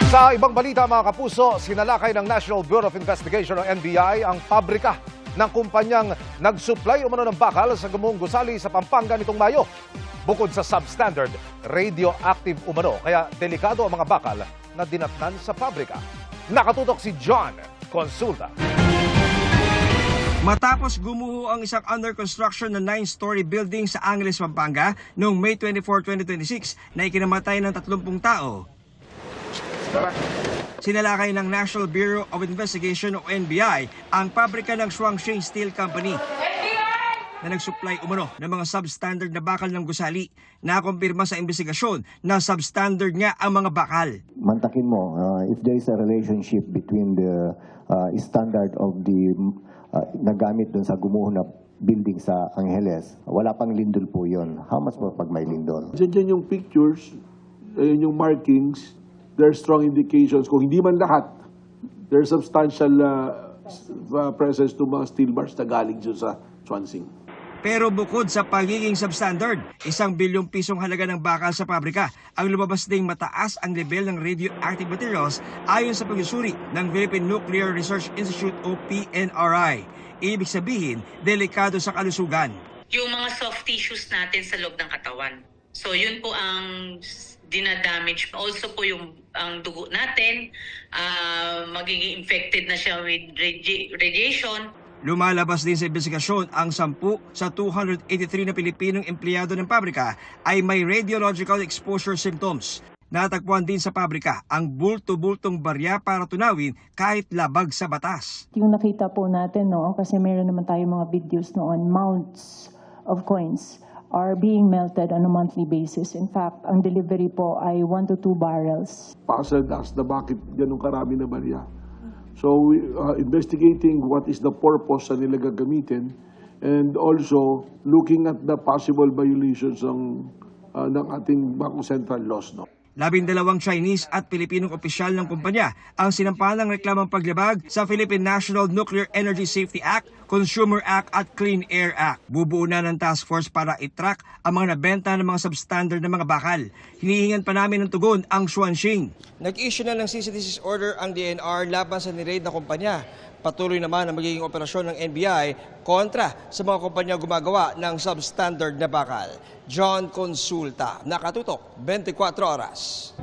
Sa ibang balita mga kapuso, sinalakay ng National Bureau of Investigation o NBI ang pabrika ng kumpanyang nag-supply umano ng bakal sa Gumuhong Gusali sa Pampanga nitong Mayo. Bukod sa substandard, radioactive umano, kaya delikado ang mga bakal na dinatnan sa pabrika. Nakatutok si John Consulta. Matapos gumuho ang isang under construction na 9-story building sa Angeles, Pampanga noong May 24, 2026 na ikinamatay ng 30 tao, sinalakay ng National Bureau of Investigation o NBI ang pabrika ng Shuangxing Steel Company na nagsupply umano ng mga substandard na bakal ng gusali. Nakumpirma sa investigasyon na substandard nga ang mga bakal. Mantakin mo, if there is a relationship between the standard of the nagamit dun sa gumuho na building sa Angeles, wala pang lindol po yun. How much more pag may lindol? Diyan yung pictures, yung markings, there are strong indications, kung hindi man lahat, there's substantial presence to mga steel bars na galing dyan sa Swansea. Pero bukod sa pagiging substandard, 1 bilyong pisong halaga ng bakal sa pabrika ang lumabas ding mataas ang level ng radioactive materials ayon sa pagsusuri ng Philippine Nuclear Research Institute o PNRI. Ibig sabihin, delikado sa kalusugan. Yung mga soft tissues natin sa loob ng katawan. So yun po ang dinadamage. Also po yung ang dugo natin, magiging infected na siya with radiation. Lumalabas din sa investigasyon ang 10 sa 283 na Pilipinong empleyado ng pabrika ay may radiological exposure symptoms. Natagpuan din sa pabrika ang bulto-bultong barya para tunawin kahit labag sa batas. Yung nakita po natin noon, kasi meron naman tayong mga videos noon, mounts of coins are being melted on a monthly basis. In fact, ang delivery po ay 1 to 2 barrels. Puzzled as na bakit ganun karami na barya. So, investigating what is the purpose sa nila gagamitin and also looking at the possible violations ng ating Bangko Sentral laws. No? 12 Chinese at Pilipinong opisyal ng kumpanya ang sinampahan ng reklamang paglabag sa Philippine National Nuclear Energy Safety Act, Consumer Act at Clean Air Act. Bubuo na ng task force para i-track ang mga nabenta ng mga substandard na mga bakal. Hinihingan pa namin ng tugon ang Shuangxing. Nag-issue na ng cease and desist order ang DNR laban sa niraid na kumpanya. Patuloy naman ang magiging operasyon ng NBI kontra sa mga kumpanya gumagawa ng substandard na bakal. John Consulta, Nakatutok, 24 Oras.